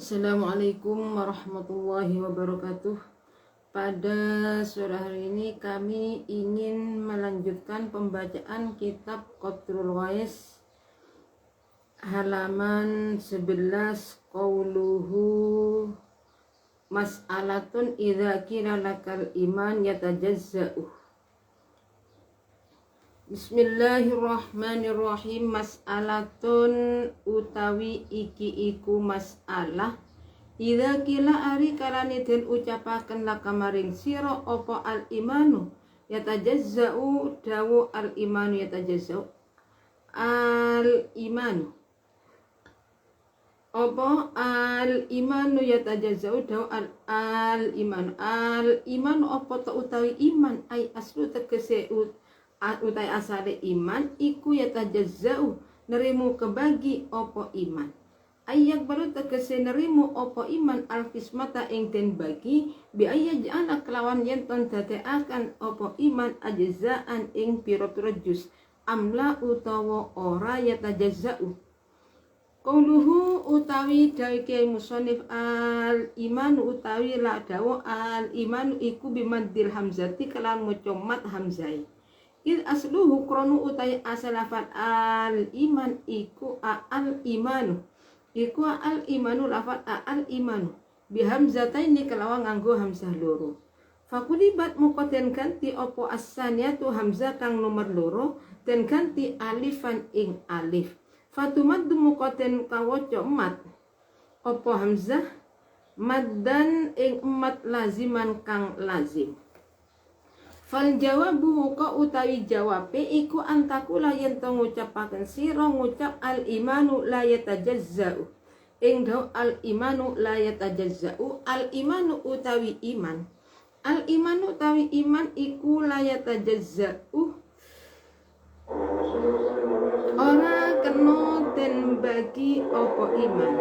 Assalamualaikum warahmatullahi wabarakatuh. Pada sore hari ini kami ingin melanjutkan pembacaan kitab Qatrul Ghais halaman 11, qauluhu mas'alatun idza qila lakal iman yatajazza'u. Bismillahirrahmanirrahim. Mas'alatun utawi iki iku mas'alah idza kila ari kalane den ucapaken lakamaring sira apa al imanu yatajazza'u dawu al imanu yatajazza'u al imanu apa al imanu yatajazza'u dawu al imanu apa ta utawi iman ai aslu tegese utai asale iman iku yatajazza'u nerimu kebagi opo iman ayak baru tegese nerimu opo iman alkismata ing den bagi bi ayajana kelawan yen ton dadeaken opo iman ajzaan ing pira-pira juz amla utawa ora yatajazza'u. Qauluhu utawi dawuhe musannif al iman utawi la dawu al iman iku bimadil hamzati kelan mucommat hamzai. Il asluhu kronu utai asalafat al iman iku al imanu lafat al imanu bihamzataini kelawan nganggo hamzah loro. Fakulibat mukoten ganti opo asaniatu hamzah kang nomor loro dan ganti alifan ing alif. Fatumat mukoten kawoco mat opo hamzah maddan ing emat laziman kang lazim. Fal jawabu muka utawi jawabe iku antakula yen to ngucapaken sira ngucap al imanu la yatajazza'u ing daw al imanu la yatajazza'u al imanu utawi iman iku la yatajazza'u ora kena den bagi opo iman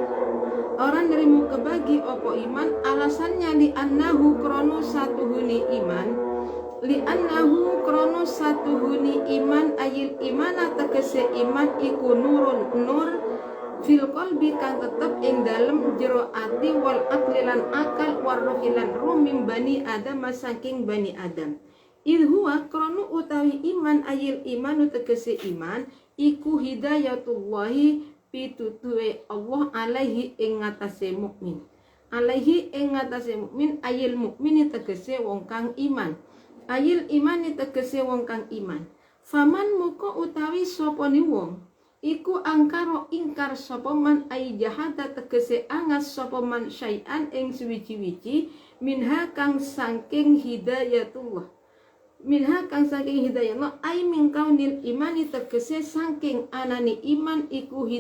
ora nerimu kebagi opo iman alasannya li annahu krono satuhuni iman li'annahu krono satuhuni iman ayil imana tegese iman iku nurun nur fil qalbi kang tetep ing dalem jero ati wal aqlilan akal warruhilan rumim bani adam saking bani adam huwa krono utawi iman ayil imanu tegese iman iku hidayatullahi pitutuhe Allah alaihi ing ngatasé mukmin ayil mukmini tegese wong kang iman ayil imani tegese wong kang iman. Faman muka utawi sapa ni wong iku angkaro ingkar sapa man ay jahada tegese angas sapa man syai'an ing suwiji-wiji minha kang saking hidayatullah ay min kaunil imani tegese saking anani iman iku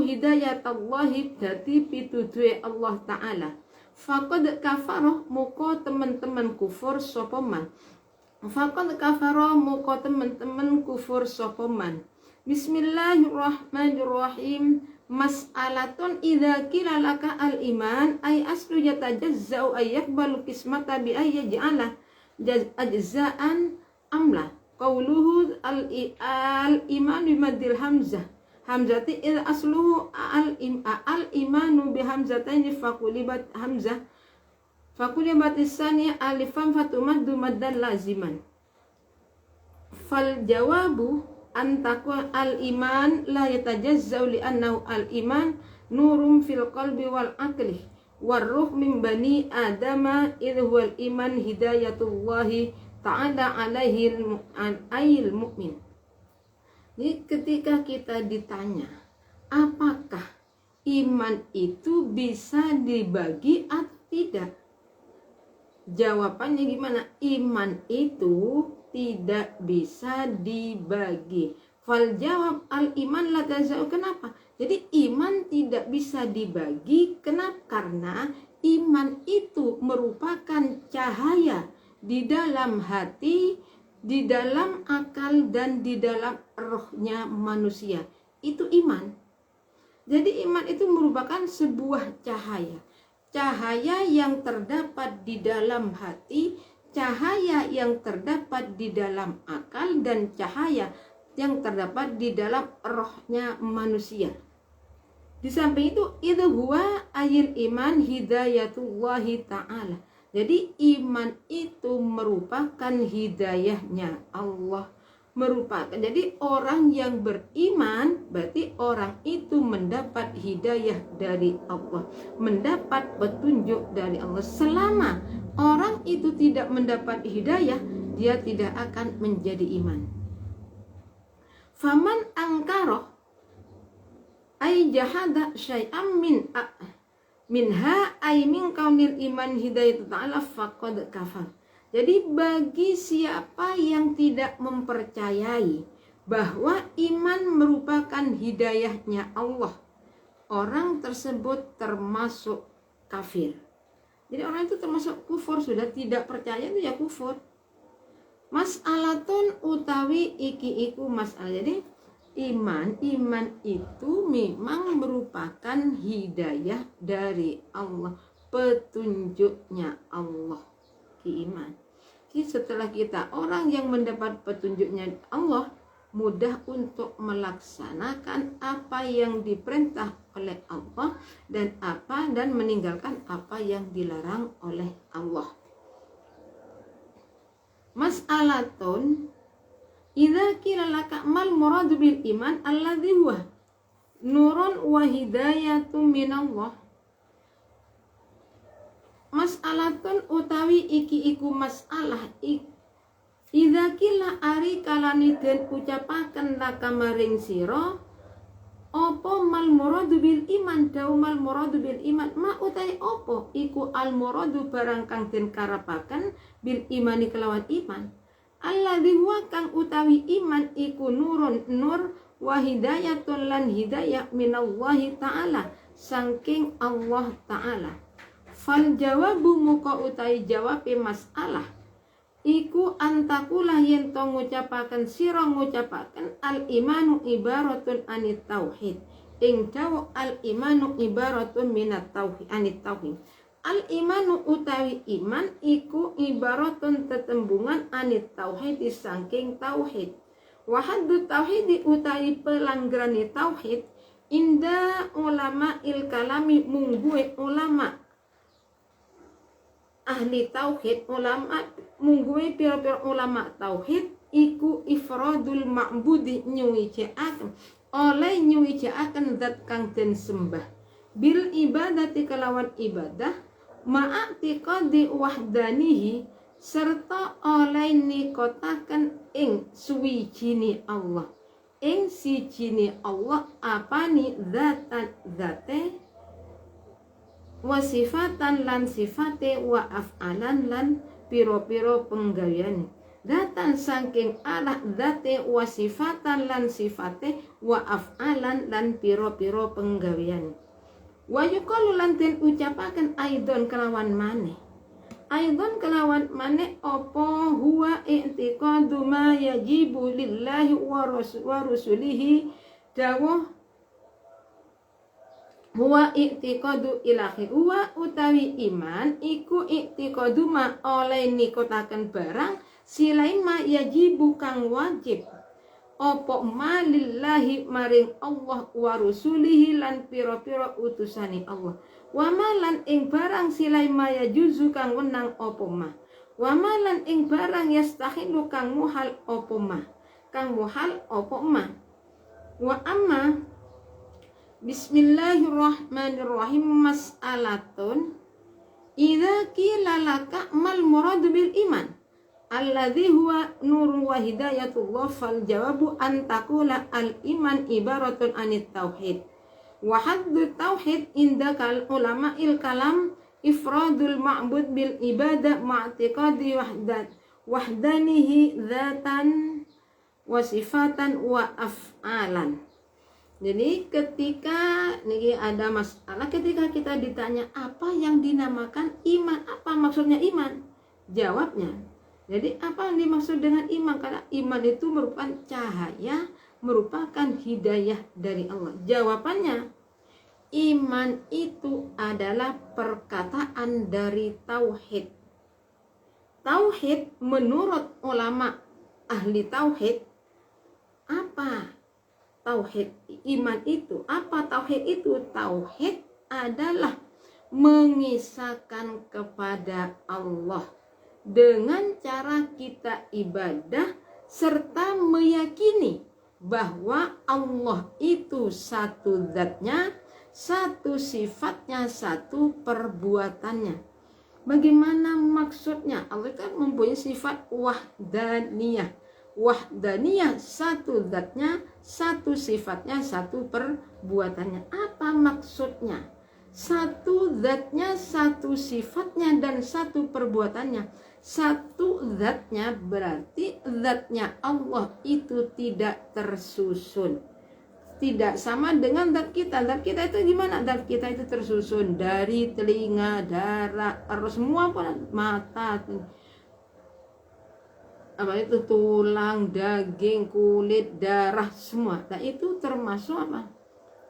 hidayatullahi dadi pituduhe Allah taala. Faqad kafaroh muka teman-teman kufur sopoman. Bismillahirrahmanirrahim. Mas'alatun idza qila laka al iman ay aslu yatajazza'u ay yaqbalu qismata bi ay yaj'ala ajza'an amla. Qauluhu al iman bimadil hamzah hamzati il asluhu al imanu bi hamzataini fakulibat hamzah fakulibat isani alifan fatumaddu maddan laziman. Fal jawabu antakwa al iman la yatajazzau li annahu al iman nurum fil qalbi wal aqli warruh min bani adama idh wal iman hidayatullahi ta'ala alaihi ayil mu'min. Jadi ketika kita ditanya apakah iman itu bisa dibagi atau tidak, jawabannya gimana? Iman itu tidak bisa dibagi. Fal jawab al iman la tazau. Kenapa? Jadi iman tidak bisa dibagi. Kenapa? Karena iman itu merupakan cahaya di dalam hati, di dalam akal dan di dalam rohnya manusia. Itu iman. Jadi iman itu merupakan sebuah cahaya yang terdapat di dalam hati, cahaya yang terdapat di dalam akal, dan cahaya yang terdapat di dalam rohnya manusia. Di samping itu huwa ayil iman hidayatullahi ta'ala. Jadi iman itu merupakan hidayahnya Allah, merupakan. Jadi orang yang beriman berarti orang itu mendapat hidayah dari Allah, mendapat petunjuk dari Allah. Selama orang itu tidak mendapat hidayah, dia tidak akan menjadi iman. Faman angkaroh ay jahada syai'am minha ay min kaunil iman hidayah ta'ala faqad kafar. Jadi bagi siapa yang tidak mempercayai bahwa iman merupakan hidayahnya Allah, orang tersebut termasuk kafir. Jadi orang itu termasuk kufur, sudah tidak percaya itu ya kufur. Mas'alatun utawi iki-iku mas'alah. Jadi iman itu memang merupakan hidayah dari Allah, petunjuknya Allah. Iman. Jadi setelah kita orang yang mendapat petunjuknya Allah, mudah untuk melaksanakan apa yang diperintah oleh Allah dan meninggalkan apa yang dilarang oleh Allah. Mas'alatun idza qila laka mal muradu bil iman alladzi huwa nurun wa hidayatun minallah. Mas'alatun utawi iki-iku masalah idza qila ari kalane den ucapaken laka maring sira apa mal muradu bil iman, dawu mal muradu bil iman, ma utai apa iku al muradu barang kang den karepaken bil imani kelawan iman. Alladzi huwa kang utawi iman iku nurun nur wa hidayatun lan hidayah minallahi ta'ala saking Allah ta'ala. Fal jawabu muka utai jawabe masalah iku antakulah yen to ngucapaken sira ngucapaken al imanu ibaratun anit tauhid. Ing dawu al imanu ibaratun minat tauhid anit tauhid. Al imanu utawi iman iku ibaratun tetembungan anit tauhid saking tauhid. Wa haddu tauhid utawi pelanggarane tauhid inda ulama il kalami mungguwe ulama ahli tauhid, ulama mungguwe pira-pira ulama tauhid iku ifradul ma'budi nyuwijaaken oleh nyuwijaaken zat kang den sembah bil ibadati kelawan ibadah ma'atiqadi wahdanihi serta oleh nikotaken ing suwijine Allah, ing sijine Allah apani zatan zate wasifatan lan sifate wa af'alan lan piro-piro penggaweane. Datan saking Allah zate wasifatan lan sifate wa af'alan lan piro-piro penggaweane. Wa yuqalu lan den ucapaken aidon kelawan maneh. Aidon kelawan maneh apa huwa i'tiqadu ma yajibu lillahi wa rasulihi dawuh huwa i'tiqadu ilahi huwa utawi iman iku i'tiqadu ma oleh nikotaken barang silain ma yajibu kang wajib apa ma lillahi maring Allah wa rasulihi lan pira-pira utusane Allah wa malan ing barang silain ma yajuzu kang wenang apa ma wa malan ing barang yastahilu kang muhal apa ma wa amma Bismillahirrahmanirrahim. Mas'alatun idza qila laka mal muradu bil iman alladzi huwa nurun wa hidayatullah fal jawabu an taqula al iman ibaratun anit tauhid wa haddu tauhid indakal ulama il kalam ifradul ma'bud bil ibadah ma'tiqadi wahdanihi dzatan wa sifatan wa af'alan. Jadi ketika ini ada masalah, ketika kita ditanya apa yang dinamakan iman, apa maksudnya iman? Jawabnya, jadi apa yang dimaksud dengan iman? Karena iman itu merupakan cahaya, merupakan hidayah dari Allah. Jawabannya, iman itu adalah perkataan dari tauhid. Tauhid menurut ulama ahli tauhid apa? tauhid iman itu. Apa tauhid itu? Tauhid adalah mengisahkan kepada Allah dengan cara kita ibadah serta meyakini bahwa Allah itu satu zatnya, satu sifatnya, satu perbuatannya. Bagaimana maksudnya? Allah kan mempunyai sifat wahdaniyah. Wahdaniyah, satu zatnya, satu sifatnya, satu perbuatannya. Apa maksudnya? Satu zatnya, satu sifatnya, dan satu perbuatannya. Satu zatnya berarti zatnya Allah itu tidak tersusun. Tidak sama dengan zat kita. Zat kita itu gimana? Zat kita itu tersusun dari telinga, darah, semua mata, apa itu, tulang, daging, kulit, darah, semua. Nah itu termasuk apa?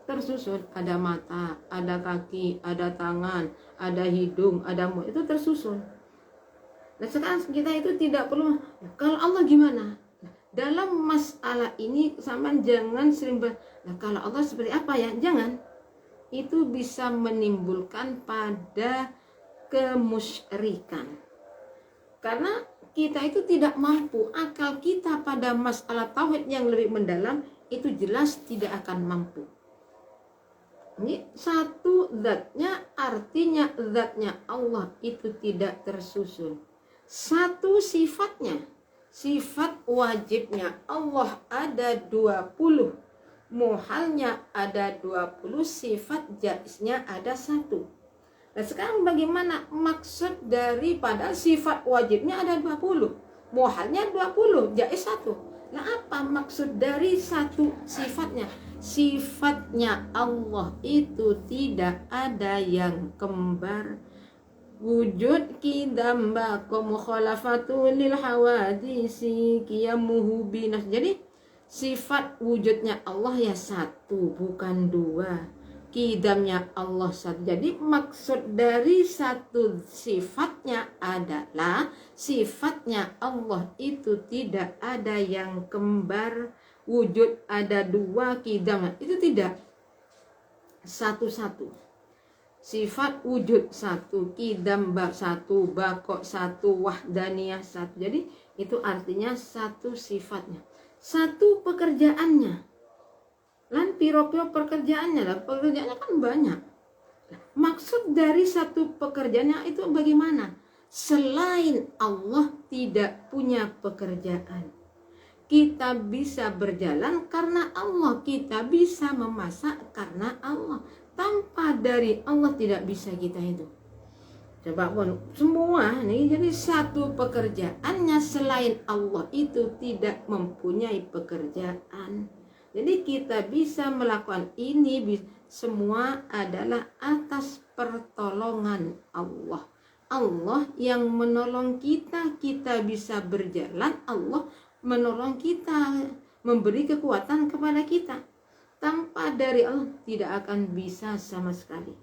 Tersusun. Ada mata, ada kaki, ada tangan, ada hidung, ada mulut, itu tersusun. Nah sekarang kita itu tidak perlu. Kalau Allah gimana? Dalam masalah ini sama jangan sering kalau Allah seperti apa ya? Jangan. Itu bisa menimbulkan pada kemusyrikan. Karena kita itu tidak mampu, akal kita pada masalah tauhid yang lebih mendalam itu jelas tidak akan mampu. Ini satu zatnya, artinya zatnya Allah itu tidak tersusun. Satu sifatnya, sifat wajibnya Allah ada 20, muhalnya ada 20, sifat jaiznya ada 1. Nah sekarang bagaimana maksud daripada sifat wajibnya ada 20, muhalnya 20, jaiz 1. Nah apa maksud dari satu sifatnya? Sifatnya Allah itu tidak ada yang kembar. Wujud kidam bakum khalafatul lil hawadisi qiyamuhu binas. Jadi sifat wujudnya Allah ya 1, bukan 2. Kidamnya Allah 1. Jadi maksud dari satu sifatnya adalah sifatnya Allah itu tidak ada yang kembar. Wujud ada 2, kidam itu tidak, satu-satu. Sifat wujud 1, kidam 1, bakok 1, wahdaniyah 1. Jadi itu artinya satu sifatnya, satu pekerjaannya. Lan piro-piro pekerjaannya lah, pekerjaannya kan banyak. Maksud dari satu pekerjaannya itu bagaimana? Selain Allah tidak punya pekerjaan. Kita bisa berjalan karena Allah, kita bisa memasak karena Allah. Tanpa dari Allah tidak bisa kita itu. Coba pun semua nih, jadi satu pekerjaannya selain Allah itu tidak mempunyai pekerjaan. Jadi kita bisa melakukan ini semua adalah atas pertolongan Allah. Allah yang menolong kita, kita bisa berjalan, Allah menolong kita, memberi kekuatan kepada kita. Tanpa dari Allah tidak akan bisa sama sekali.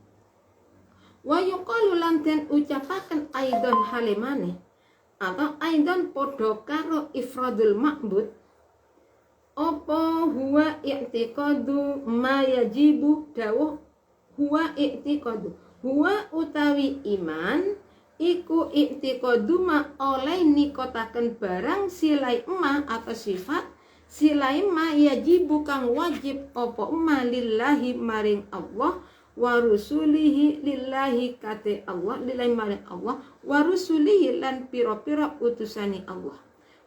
Wa yuqalu lanten ucapaken aidon halimane atau aidon podo karo ifradul ma'bud opo huwa i'tiqadu ma yajibu dawuh huwa i'tiqadu huwa utawi iman iku i'tiqadu ma oleh nikotaken barang silai emah atau sifat silai ma yajibu kang wajib opo emah lillahi maring Allah wa rusulihi lillahi kate Allah lillahi maring Allah wa rusulihi lan pira-pira utusani Allah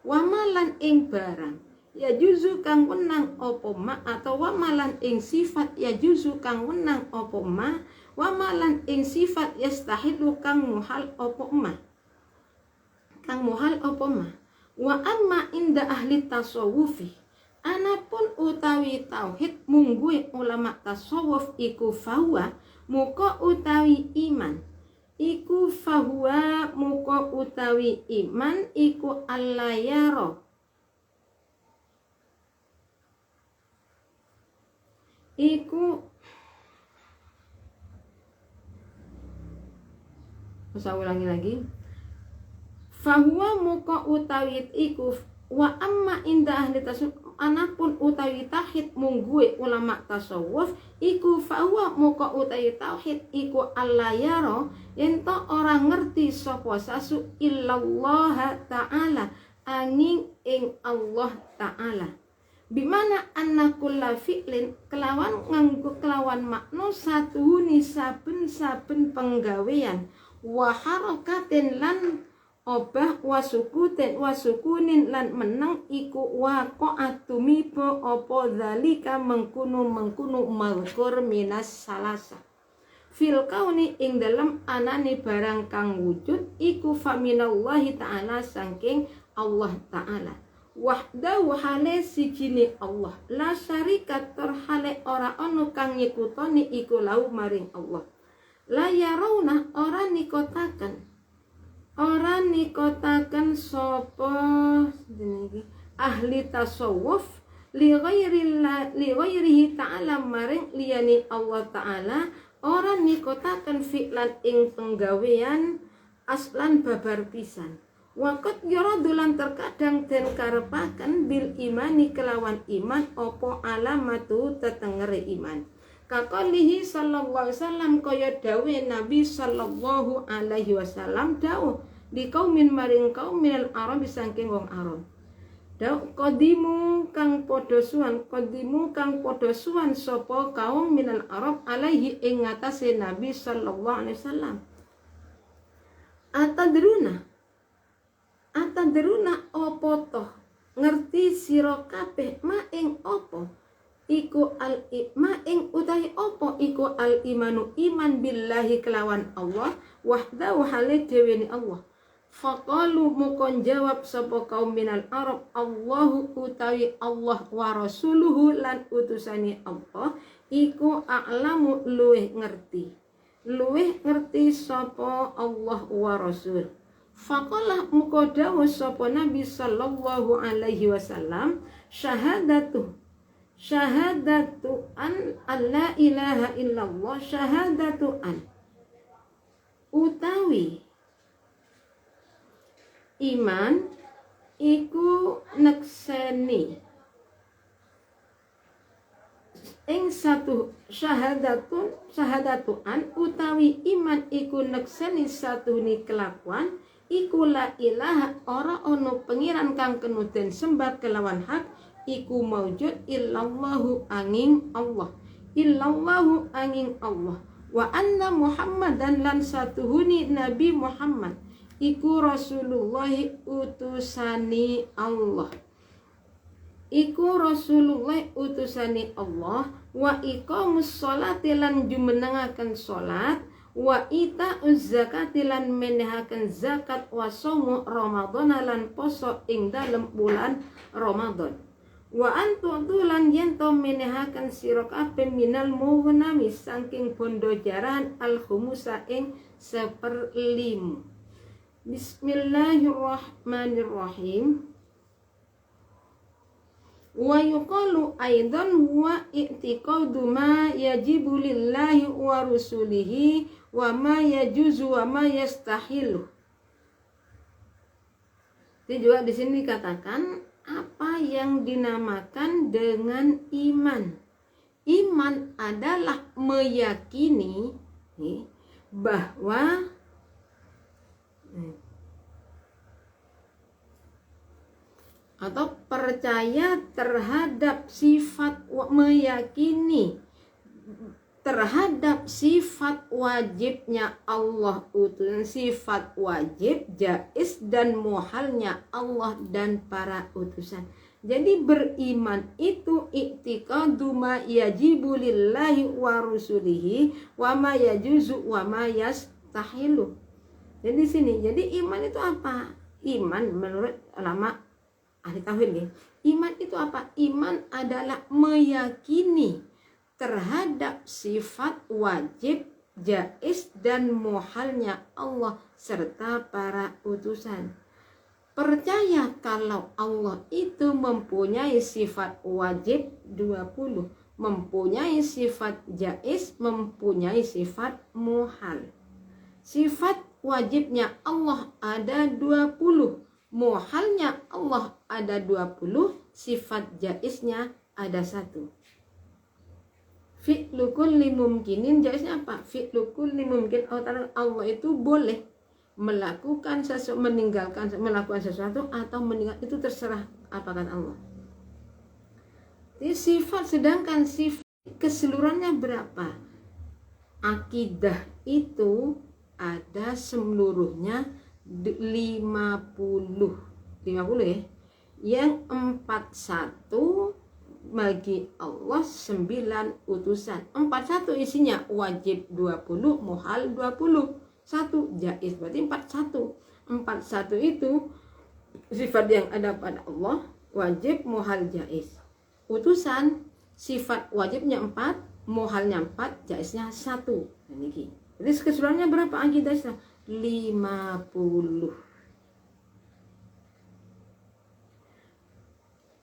wa malan ing barang ya juzu kang wenang opo ma atau wa malan ing sifat ya juzu kang wenang opo ma wa malan ing sifat yastahilu kang muhal opo ma kang muhal opo ma wa amma inda ahli tasawufi anapun utawi tauhid mungguhe ulama tasawuf iku fahuwa muka utawi iman iku fahuwa muka utawi iman iku allayaro iku saya ulangi lagi fahuwa muka utawi iku wa amma inda ahli tasawuf anapun utawi tauhid mungguwe ulama tasawuf iku fahuwa muka utawi tauhid iku allayaro ento orang ngerti sapa sasu illallah ta'ala angin ing Allah ta'ala. Bimana anna kulla fi'lin kelawan nganggo kelawan makna satuhuni saben-saben penggawean wa harakatin lan obah wasukunin lan meneng iku waqa'at tumiba apa zalika mengkunu mazkur minas salasa fil kauni ing dalem anane barang kang wujud iku faminallahi ta'ala saking Allah ta'ala wahdahu hale sijine Allah la syarikat terhale ora ono kang nyekutoni iku lau maring Allah la yarawna ora nikotaken sapa ahli tasawuf li ghairihi ta'ala maring liyani Allah ta'ala ora nikotaken fi'lan ing penggawean aslan babar pisan waqat yaradulan terkadang den karepaken bil imani kelawan iman opo alamatu tetengere iman kakolihi sallallahu alaihi wasallam kaya dawe Nabi sallallahu alaihi wasallam dawuh di kaumin maring kaum minal Arab saking wong Arab dawuh qadimu kang padha suwan sapa kaum minal Arab alaihi ing ngatasé Nabi sallallahu alaihi wasallam atadruna apa toh ngerti sira kabeh ma ing apa iku al-ima ing utahi apa iku al-imanu iman billahi kelawan Allah wahdahu hale dewene Allah faqalu mukon jawab sapa kaum minal Arab Allahu utawi Allah wa rasuluhu lan utusane Allah iku a'lamu luweh ngerti sapa Allah wa rasul faqala muka dawuh sapa Nabi sallallahu alaihi wasallam syahadatu an alla ilaha illallah syahadatu an utawi iman iku nekseni ing satu syahadatu an utawi iman iku nekseni satune kelakuan iku la ilaha ora ono pengiran kang kenuden sembah kelawan hak iku maujud illallahu angin Allah wa anna Muhammadan lan satuhuni Nabi Muhammad iku Rasulullah utusani Allah wa iqamus sholati lan jumenengaken salat wa ita'uz zakati lan menehaken zakat wa shaum Ramadan lan poso ing dalem bulan Ramadan wa antudulan yento menehaken sira kabeh minal mughnami saking bondo jaran al khumusa ing 1/5. Bismillahirrahmanirrahim. Wa yuqalu aidan wa i'tiqadu ma yajibu lillahi wa rusulihi wa ma yajuzu wa ma yastahilu. Jadi juga di sini dikatakan apa yang dinamakan dengan iman. Iman adalah meyakini bahwa atau percaya terhadap sifat, meyakini terhadap sifat wajibnya Allah utusan, sifat wajib, jaiz dan muhalnya Allah dan para utusan. Jadi beriman itu i'tiqadu ma yajibu lillahi wa rusulihi wa ma yajuzu wa ma yastahilu. Jadi sini, jadi iman itu apa? Iman menurut ulama ahli tauhid nih. Iman itu apa? Iman adalah meyakini terhadap sifat wajib, jaiz dan muhalnya Allah serta para utusan. Percaya kalau Allah itu mempunyai sifat wajib 20, mempunyai sifat jaiz, mempunyai sifat muhal. Sifat wajibnya Allah ada 20, muhalnya Allah ada 20, sifat jaiznya ada 1. Fi'lu kulli mumkinin, jaiznya apa? Fi'lu kulli mumkin, Allah itu boleh melakukan sesuatu, melakukan sesuatu atau meninggal, itu terserah apa kan Allah. Jadi sifat, sedangkan sifat keseluruhannya berapa? Akidah itu ada seluruhnya 50 ya. Yang 41 bagi Allah 9 utusan. 41 isinya wajib 20, muhal 20. 1 jaiz, berarti 41. 41 itu sifat yang ada pada Allah, wajib, muhal, jaiz. Utusan sifat wajibnya 4, muhalnya 4, jaiznya 1. Jadi keseluruhannya berapa akidah Islam? 50.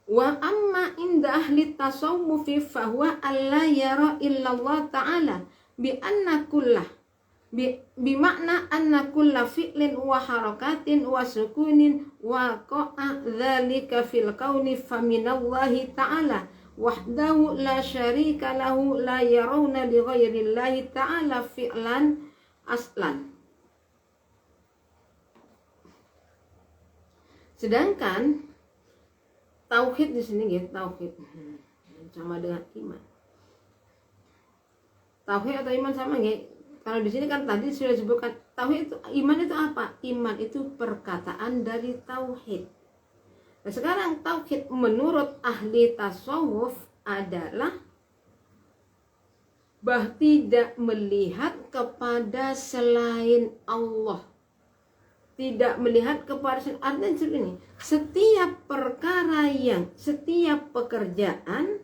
Wa amma inda ahli tasawwufi fahuwa alla yara illallah ta'ala bi anna kullah bi makna anna kulla fi'lin wa harakatin wa sukunin wa qa'a dzalika fil kauni faminallahi ta'ala wahdahu la syarika lahu la yarawna li ghairillahi ta'ala fi'lan aslan. Sedangkan tauhid di sini gitu, tauhid sama dengan iman. Tauhid atau iman sama nggak? Kalau di sini kan tadi sudah disebutkan tauhid itu, iman itu apa? Iman itu perkataan dari tauhid. Nah, sekarang tauhid menurut ahli tasawuf adalah tidak melihat kepada selain Allah. Tidak melihat kepada selain, artinya seperti ini. Setiap perkara setiap pekerjaan,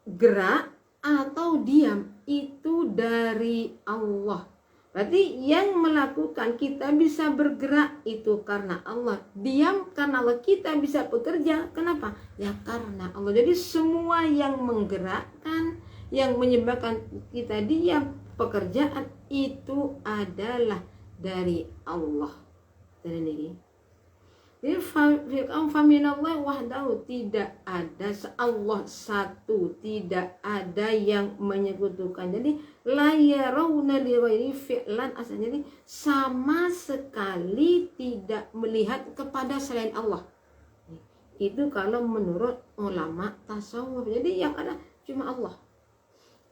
gerak atau diam itu dari Allah. Berarti yang melakukan, kita bisa bergerak itu karena Allah, diam karena Allah, kita bisa bekerja kenapa? Ya karena Allah. Jadi semua yang menggerakkan, yang menyebabkan kita diam, pekerjaan itu adalah dari Allah. Dan ini jadi faminallah wahdahu, tidak ada Allah satu, tidak ada yang menyekutukan. Jadi la yarawna li ghairi fi'lan asal, jadi sama sekali tidak melihat kepada selain Allah. Itu kalau menurut ulama tasawuf. Jadi yang ada cuma Allah.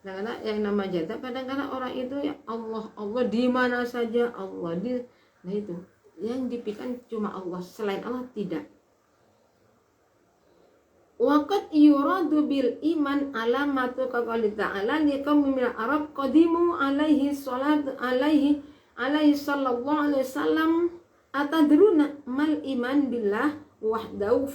Kadang-kadang yang nama jada, kadang-kadang orang itu ya Allah, Allah di mana saja Allah di, nah itu yang dipikirkan cuma Allah, selain Allah tidak. Waqad yuradu bil iman alamatu kaqali ta'ala liqaumin min Arab qadimu alaihi salatu alaihi sallallahu alaihi wasallam atadruna mal iman billah wahdahu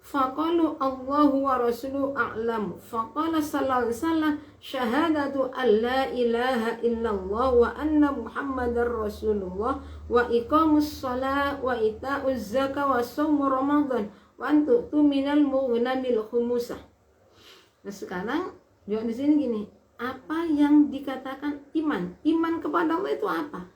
faqalu Allahu wa rasuluhu a'lam. Faqala sallallahu alaihi wasallam syahadatu an la ilaha illallah wa anna muhammadar rasulullah wa iqamus shalah wa ita'uz zakah wa shaum ramadan wa antu minal mughnamil khumusah. Nah sekarang juga di sini gini, apa yang dikatakan iman? Iman kepada Allah itu apa?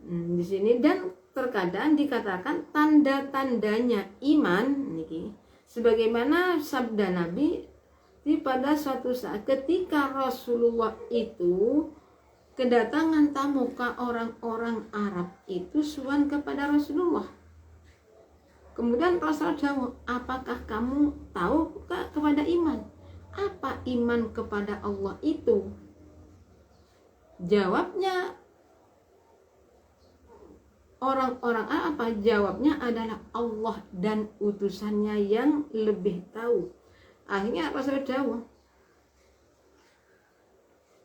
Di sini dan terkadang dikatakan tanda-tandanya iman niki, sebagaimana sabda Nabi pada suatu saat ketika Rasulullah itu kedatangan tamu ke orang-orang Arab itu suan kepada Rasulullah. Kemudian Rasulullah jawab, apakah kamu tahu kepada iman? Apa iman kepada Allah itu? Jawabnya orang-orang apa? Jawabnya adalah Allah dan utusannya yang lebih tahu. Akhirnya Rasul jawab,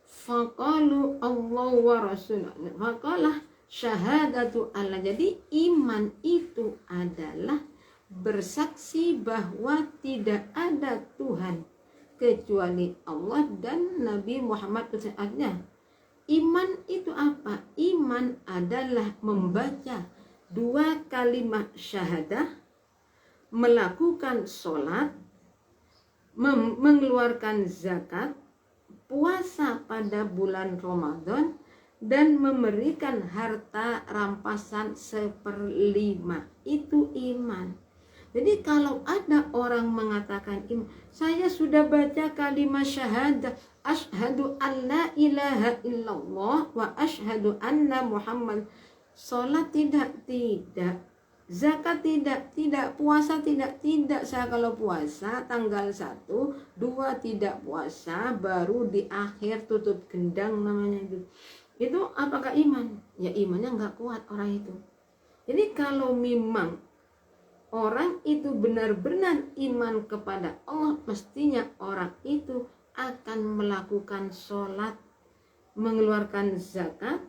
faqalu Allah wa rasuluh, faqalah syahadatu Allah. Jadi iman itu adalah bersaksi bahwa tidak ada Tuhan kecuali Allah dan Nabi Muhammad. Artinya iman itu apa? Iman adalah membaca 2 kalimat syahadah, melakukan sholat, mengeluarkan zakat, puasa pada bulan Ramadan, dan memberikan harta rampasan 1/5. Itu iman. Jadi kalau ada orang mengatakan saya sudah baca kalimat syahadah, asyhadu an la ilaha illallah wa asyhadu anna Muhammad, salat tidak, zakat tidak, puasa tidak. Saya kalau puasa tanggal 1, 2 tidak puasa, baru di akhir tutup gendang namanya itu. Itu apakah iman? Ya imannya nggak kuat orang itu. Jadi kalau memang orang itu benar-benar iman kepada Allah, mestinya orang itu akan melakukan sholat, mengeluarkan zakat,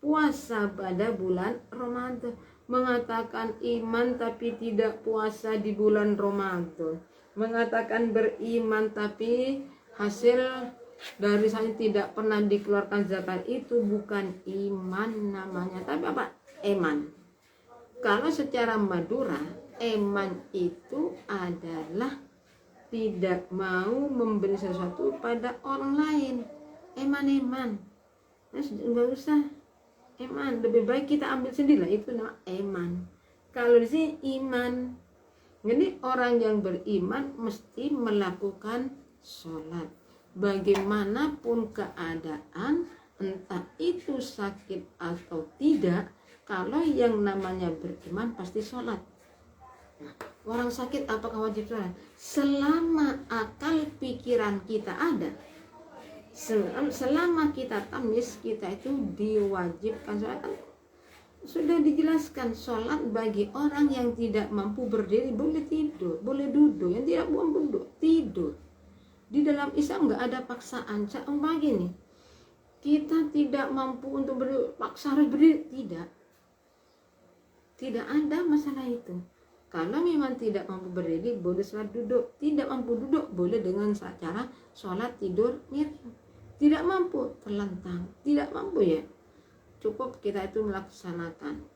puasa pada bulan Ramadan. Mengatakan iman tapi tidak puasa di bulan Ramadan, mengatakan beriman tapi hasil dari saya tidak pernah dikeluarkan zakat, itu bukan iman namanya, tapi apa? Eman. Kalau secara Madura, eman itu adalah tidak mau memberi sesuatu pada orang lain. Eman. Nggak usah eman, lebih baik kita ambil sendiri, itu nama eman. Kalau di sini iman. Jadi orang yang beriman mesti melakukan sholat bagaimanapun keadaan, entah itu sakit atau tidak. Kalau yang namanya beriman pasti sholat. Nah, orang sakit apakah wajib sholat? Selama akal pikiran kita ada, selama kita tamis, kita itu diwajibkan sholat. Sudah dijelaskan, sholat bagi orang yang tidak mampu berdiri boleh tidur, boleh duduk. Yang tidak mampu duduk, tidur. Di dalam Islam nggak ada paksaan. Umpama gini, kita tidak mampu untuk berdiri, paksa harus berdiri, tidak ada masalah itu. Kalau memang tidak mampu berdiri, boleh sholat duduk. Tidak mampu duduk, boleh dengan cara sholat tidur miring. Tidak mampu, terlentang. Tidak mampu ya, cukup kita itu melaksanakan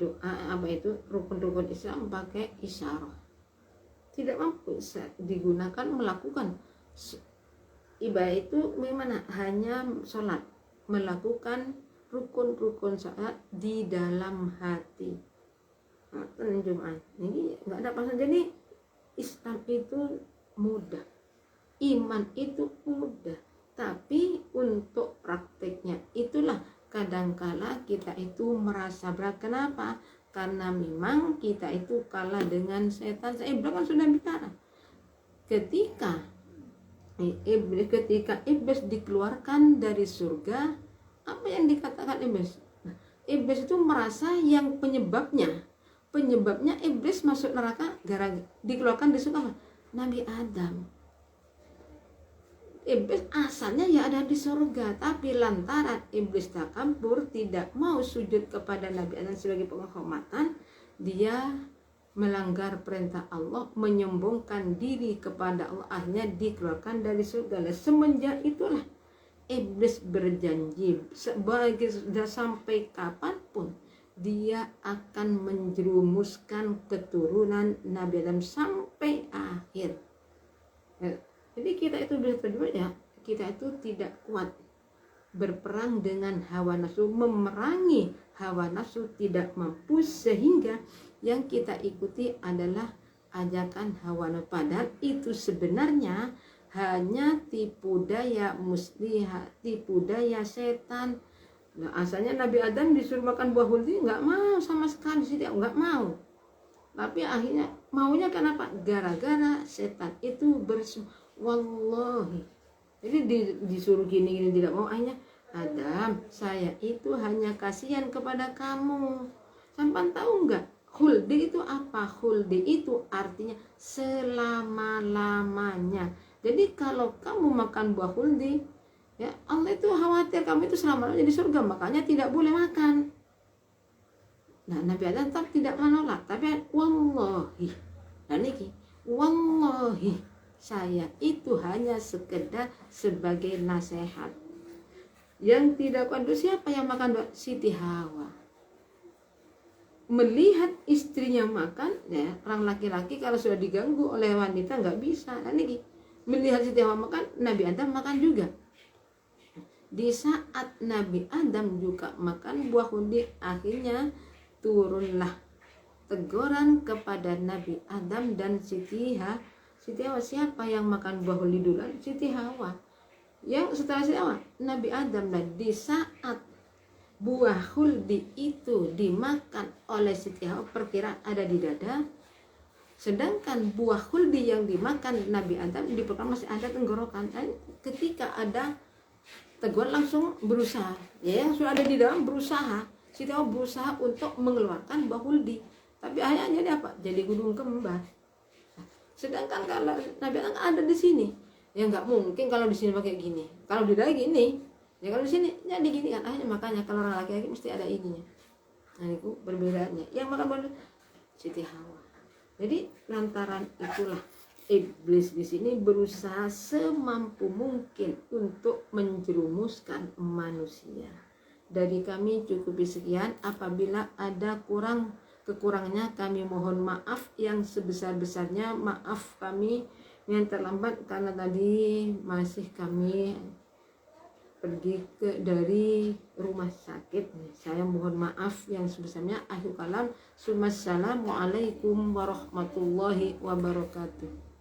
doa rukun-rukun Islam pakai isyarah. Tidak mampu digunakan melakukan ibadah itu memang hanya sholat, melakukan rukun-rukun sholat di dalam hati. Jumat ini nggak ada pasangan. Jadi Islam itu mudah, iman itu mudah, tapi untuk prakteknya itulah kadangkala kita itu merasa berat. Kenapa? Karena memang kita itu kalah dengan setan. Saya kan sudah bicara, ketika iblis dikeluarkan dari surga, apa yang dikatakan iblis? Iblis itu merasa yang penyebabnya iblis masuk neraka dikeluarkan di surga Nabi Adam. Iblis asalnya ya ada di surga, tapi lantaran iblis takabur, tidak mau sujud kepada Nabi Adam sebagai penghormatan, dia melanggar perintah Allah, menyombongkan diri kepada Allah, akhirnya dikeluarkan dari surga. Semenjak itulah iblis berjanji sebagai sudah sampai kapanpun dia akan menjerumuskan keturunan Nabi Adam sampai akhir. Jadi kita itu bisa terjemah ya, kita itu tidak kuat berperang dengan hawa nafsu, memerangi hawa nafsu tidak mampu, sehingga yang kita ikuti adalah ajakan hawa nafsu. Padahal itu sebenarnya hanya tipu daya muslihat, tipu daya setan. Nah, asalnya Nabi Adam disuruh makan buah huldi, nggak mau sama sekali, dia nggak mau. Tapi akhirnya maunya kenapa? Gara-gara setan itu wallahi. Jadi disuruh gini tidak mau, akhirnya Adam, saya itu hanya kasihan kepada kamu. Sampai tahu nggak? Khuldi itu apa? Khuldi itu artinya selama-lamanya. Jadi kalau kamu makan buah khuldi, ya Allah itu khawatir kamu itu selama-lamanya di surga, makanya tidak boleh makan. Nah, Nabi Adam tetap tidak menolak, tapi wallahi, dan ini wallahi, saya itu hanya sekedar sebagai nasihat. Yang tidak kuat siapa yang makan? Siti Hawa. Melihat istrinya makan, ya orang laki-laki kalau sudah diganggu oleh wanita nggak bisa. Dan ini melihat Siti Hawa makan, Nabi Adam makan juga. Di saat Nabi Adam juga makan buah khuldi, akhirnya turunlah teguran kepada Nabi Adam dan Siti Hawa. Siapa yang makan buah khuldi duluan? Siti Hawa. Yang setelah Siti Hawa, Nabi Adam. Dan di saat buah khuldi itu dimakan oleh Siti Hawa, perkiraan ada di dada, sedangkan buah khuldi yang dimakan Nabi Adam di perut masih ada tenggorokan. Dan ketika ada teguran langsung berusaha, ya yang sudah ada di dalam berusaha, Siti Hawa berusaha untuk mengeluarkan buah khuldi, tapi akhirnya jadi apa? Jadi gunung kembar. Sedangkan kalau Nabi Adam ada di sini, ya nggak mungkin kalau di sini pakai gini, kalau di dalam gini, ya kalau di sini jadi gini kan. Akhirnya makanya kalau orang laki-laki mesti ada ininya. Nah itu perbedaannya. Yang makan buah Siti Hawa. Jadi lantaran itulah iblis di sini berusaha semampu mungkin untuk menjerumuskan manusia. Dari kami cukup sekian. Apabila ada kekurangannya kami mohon maaf yang sebesar-besarnya. Maaf kami yang terlambat karena tadi masih kami pergi dari rumah sakit. Saya mohon maaf yang sebesarnya. Akhir kalam. Assalamualaikum warahmatullahi wabarakatuh.